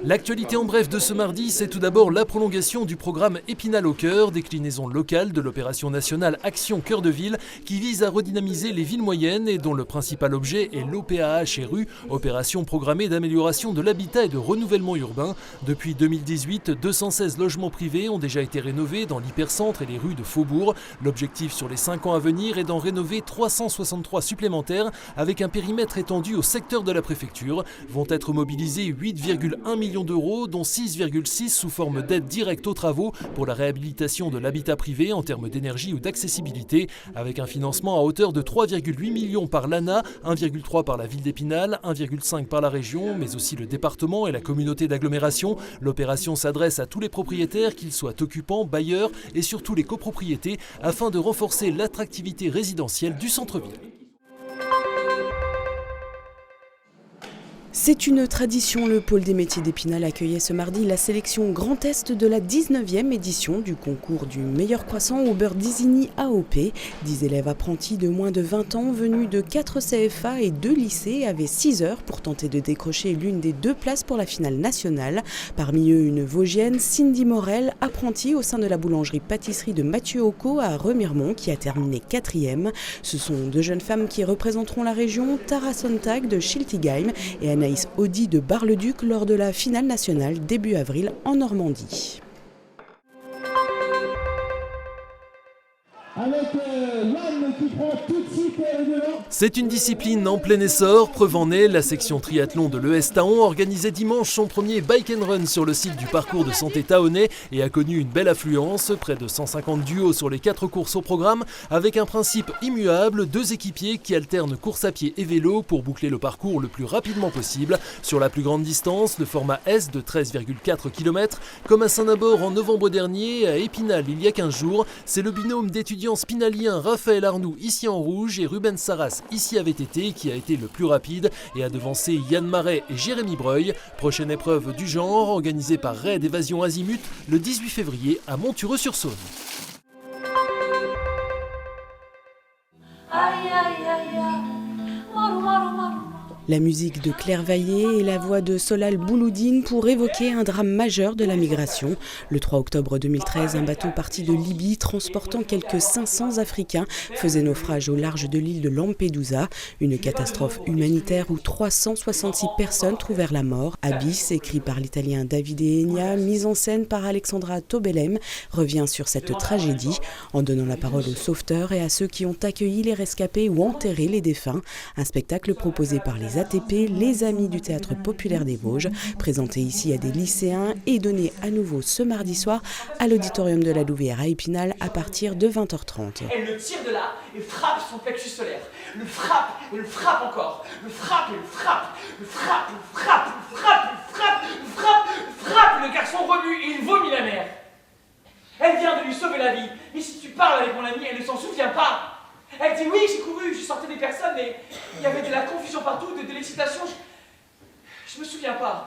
L'actualité en bref de ce mardi, c'est tout d'abord la prolongation du programme Épinal au cœur, déclinaison locale de l'opération nationale Action Cœur de Ville, qui vise à redynamiser les villes moyennes et dont le principal objet est l'OPAH-RU, opération programmée d'amélioration de l'habitat et de renouvellement urbain. Depuis 2018, 216 logements privés ont déjà été rénovés dans l'hypercentre et les rues de Faubourg. L'objectif sur les 5 ans à venir est d'en rénover 363 supplémentaires avec un périmètre étendu au secteur de la préfecture. Vont être mobilisés 8,1 millions d'euros, dont 6,6 sous forme d'aide directe aux travaux pour la réhabilitation de l'habitat privé en termes d'énergie ou d'accessibilité, avec un financement à hauteur de 3,8 millions par l'ANA, 1,3 par la ville d'Épinal, 1,5 par la région, mais aussi le département et la communauté d'agglomération. L'opération s'adresse à tous les propriétaires, qu'ils soient occupants, bailleurs et surtout les copropriétés, afin de renforcer l'attractivité résidentielle du centre-ville. C'est une tradition, le pôle des métiers d'Épinal accueillait ce mardi la sélection Grand Est de la 19e édition du concours du meilleur croissant au beurre d'Isigny AOP. 10 élèves apprentis de moins de 20 ans venus de 4 CFA et 2 lycées avaient 6 heures pour tenter de décrocher l'une des 2 places pour la finale nationale. Parmi eux, une Vosgienne, Cindy Morel, apprentie au sein de la boulangerie-pâtisserie de Mathieu Occo à Remiremont, qui a terminé 4e. Ce sont 2 jeunes femmes qui représenteront la région, Tara Sontag de Schiltigheim et Anaïs Audi de Bar-le-Duc lors de la finale nationale début avril en Normandie. Avec l'âme qui prend tout de suite devant. C'est une discipline en plein essor. Preuve en est, la section triathlon de l'ES Taon organisait dimanche son premier bike and run sur le site du parcours de santé taonnais et a connu une belle affluence, près de 150 duos sur les 4 courses au programme, avec un principe immuable, 2 équipiers qui alternent course à pied et vélo pour boucler le parcours le plus rapidement possible. Sur la plus grande distance, le format S de 13,4 km, comme à Saint-Nabord en novembre dernier, à Épinal il y a 15 jours, c'est le binôme d'étudiants spinaliens Raphaël Arnoux ici en rouge et Ruben Sarras ici à VTT qui a été le plus rapide et a devancé Yann Marais et Jérémy Breuil. Prochaine épreuve du genre organisée par Raid Évasion Azimut le 18 février à Montureux-sur-Saône. La musique de Claire Vaillé et la voix de Solal Bouloudine pour évoquer un drame majeur de la migration. Le 3 octobre 2013, un bateau parti de Libye transportant quelques 500 Africains faisait naufrage au large de l'île de Lampedusa. Une catastrophe humanitaire où 366 personnes trouvèrent la mort. Abyss, écrit par l'italien Davide Enia, mise en scène par Alexandra Tobelem, revient sur cette tragédie en donnant la parole aux sauveteurs et à ceux qui ont accueilli les rescapés ou enterré les défunts. Un spectacle proposé par les ATP, les Amis du Théâtre Populaire des Vosges, présenté ici à des lycéens et donné à nouveau ce mardi soir à l'auditorium de la Louvière à Épinal à partir de 20h30. Elle le tire de là et frappe son plexus solaire. Le frappe et le frappe encore. Le frappe et le frappe. Le frappe, le frappe, le frappe, le frappe, le frappe, le frappe. Le garçon remue et il vomit la mère. Elle vient de lui sauver la vie. Mais si tu parles avec mon amie, elle ne s'en souvient pas. Elle dit oui, j'ai couru, j'ai sorti des personnes, mais il y avait de la confusion partout, de l'excitation. Je me souviens pas.